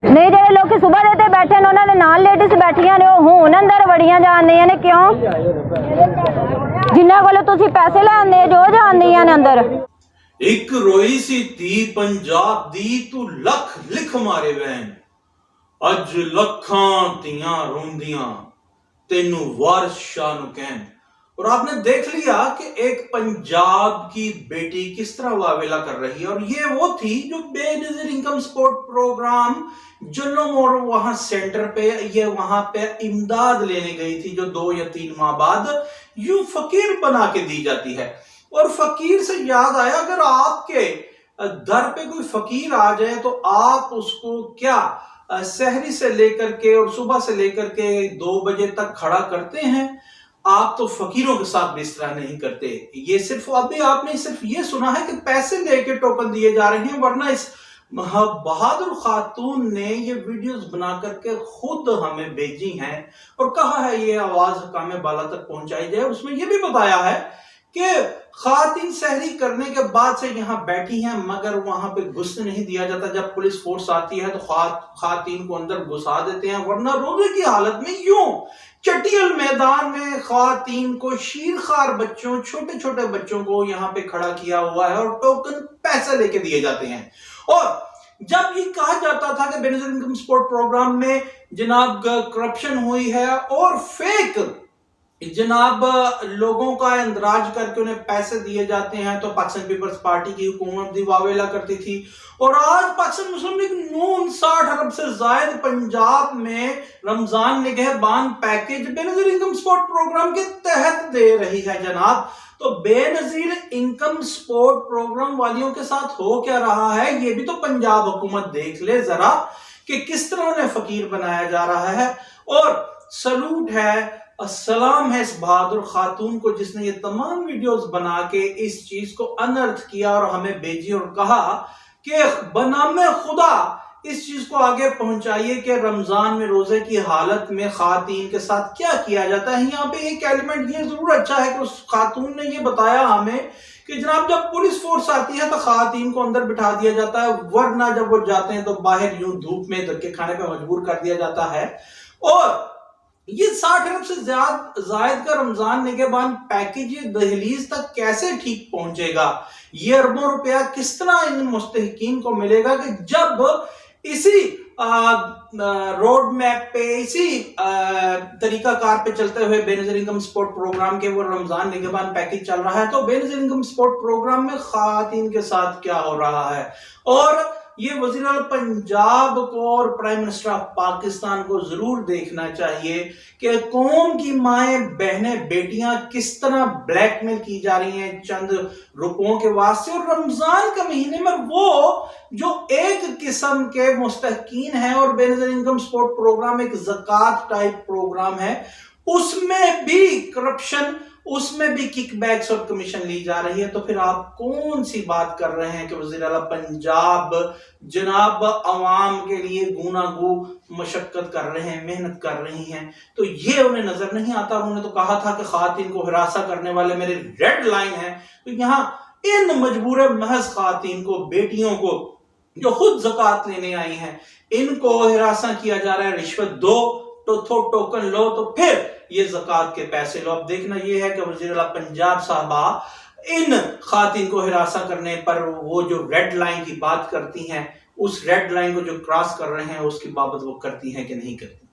ਨਹੀਂ ਜਿਹੜੇ ਲੋਕੀ ਸਵੇਰ ਦੇ ਤੇ ਬੈਠੇ ਨੇ ਉਹਨਾਂ ਦੇ ਨਾਲ ਲੇਡੀਜ਼ ਬੈਠੀਆਂ ਨੇ ਉਹ ਹੁਣ ਅੰਦਰ ਵੜੀਆਂ ਜਾਂਦੀਆਂ ਨੇ ਕਿਉਂ? ਜਿਨ੍ਹਾਂ ਕੋਲੋਂ ਤੁਸੀਂ ਪੈਸੇ ਲੈਂਦੇ ਜੋ ਜਾਂਦੀਆਂ ਨੇ ਅੰਦਰ। ਇੱਕ ਰੋਈ ਸੀ ਧੀ ਪੰਜਾਬ ਦੀ ਤੂੰ ਲੱਖ ਲਿਖ ਮਾਰੇ ਵੈਨ, ਅੱਜ ਲੱਖਾਂ ਧੀਆਂ ਰੋਂਦੀਆਂ तेनू वारिस शाह नु कहन। और आपने देख लिया कि एक पंजाब की बेटी किस तरह वावेला कर रही है। और ये वो थी जो बेनजीर इनकम सपोर्ट प्रोग्राम जुल्लम और वहां सेंटर पे ये वहां पे इमदाद लेने गई थी जो 2 या 3 माह बाद यूं फकीर बना के दी जाती है। और फकीर से याद आया अगर आपके दर पे कोई फकीर आ जाए तो आप उसको क्या सहरी से लेकर के और सुबह से लेकर के 2 बजे तक खड़ा करते हैं? आप तो फकीरों के साथ भी इस तरह नहीं करते। ये सिर्फ अभी आपने सिर्फ ये सुना है कि पैसे लेके टोकन दिए जा रहे हैं, वरना इस बहादुर खातून ने ये वीडियोस बना करके खुद हमें भेजी हैं और कहा है ये आवाज हकामे बाला तक पहुंचाई जाए। उसमें ये भी बताया है कि खातिन सहरी करने के बाद से यहाँ बैठी हैं मगर वहां पे घुसने नहीं दिया जाता। जब पुलिस फोर्स आती है तो खातिन को अंदर घुसा देते हैं, वरना रोजे की हालत में यूं चटियल मैदान में खातिन को शीरखार बच्चों छोटे छोटे बच्चों को यहाँ पे खड़ा किया हुआ है और टोकन पैसे लेके दिए जाते हैं। और जब ये कहा जाता था कि बेनजीर इनकम सपोर्ट प्रोग्राम में जनाब करप्शन हुई है और फेक जनाब लोगों का इंदराज करके उन्हें पैसे दिए जाते हैं, तो पाकिस्तान पीपल्स पार्टी की हुकूमत भी वावेला करती थी। और आज पाकिस्तान मुस्लिम लीग नून 60 अरब से जायद पंजाब में Ramzan Nigehban package Benazir income support programme के तहत दे रही है जनाब। तो बेनजीर इनकम सपोर्ट प्रोग्राम वालियों के साथ हो क्या रहा है ये भी तो पंजाब हुकूमत देख ले जरा कि किस तरह उन्हें फकीर बनाया जा रहा है। और सलूट है, अस्सलाम है इस बहादुर खातून को जिसने ये तमाम वीडियोस बना के इस चीज को अनर्थ किया और हमें भेजी और कहा कि बनामे खुदा इस चीज को आगे पहुंचाइए कि रमजान में रोजे की हालत में खातून के साथ क्या किया जाता है। यहाँ पे एक एलिमेंट ये जरूर अच्छा है कि उस खातून ने ये बताया हमें कि जनाब जब पुलिस फोर्स आती है तो खातून को अंदर बिठा दिया जाता है, वरना जब वो जाते हैं तो बाहर यूं धूप में धक्के खाने पर मजबूर कर दिया जाता है। और ये 60 अरब से जायद का रमजान निगहबान पैकेज ये दहलीज तक कैसे ठीक पहुंचेगा? ये अरबों रुपया किस तरह इन मुस्तहिकीन को मिलेगा कि जब इसी रोड मैप पे इसी तरीका कार पे चलते हुए बेनजीर इनकम सपोर्ट प्रोग्राम के वो रमजान निगहबान पैकेज चल रहा है, तो बेनजीर इनकम सपोर्ट प्रोग्राम में खातिन के साथ क्या हो रहा है? और ये वज़ीर आला पंजाब को और प्राइम मिनिस्टर ऑफ पाकिस्तान को जरूर देखना चाहिए कि कौम की माएं बहनें बेटियां किस तरह ब्लैकमेल की जा रही हैं चंद रुपयों के वास्ते। और रमजान के महीने में वो जो एक किस्म के मुस्तहकीन है और बेनजीर इनकम सपोर्ट प्रोग्राम एक ज़कात टाइप प्रोग्राम है, उसमें भी करप्शन, उसमें भी किकबैक्स और कमीशन ली जा रही है। तो फिर आप कौन सी बात कर रहे हैं कि वज़ीर आला पंजाब जनाब अवाम के लिए गूनागू मशक्कत कर रहे हैं, मेहनत कर रही हैं? तो ये उन्हें नजर नहीं आता। उन्होंने तो कहा था कि खातिन को हिरासा करने वाले मेरे रेड लाइन है। तो यहाँ इन मजबूर महज खातिन को, बेटियों को जो खुद ज़कात लेने आई हैं, इनको हिरासा किया जा रहा है। रिश्वत दो तो टोकन लो तो फिर ये ज़कात के पैसे लो। अब देखना ये है कि वज़ीर आला पंजाब साहबा इन खातिन को हिरासा करने पर वो जो रेड लाइन की बात करती हैं, उस रेड लाइन को जो क्रॉस कर रहे हैं उसकी बाबत वो करती हैं कि नहीं करती।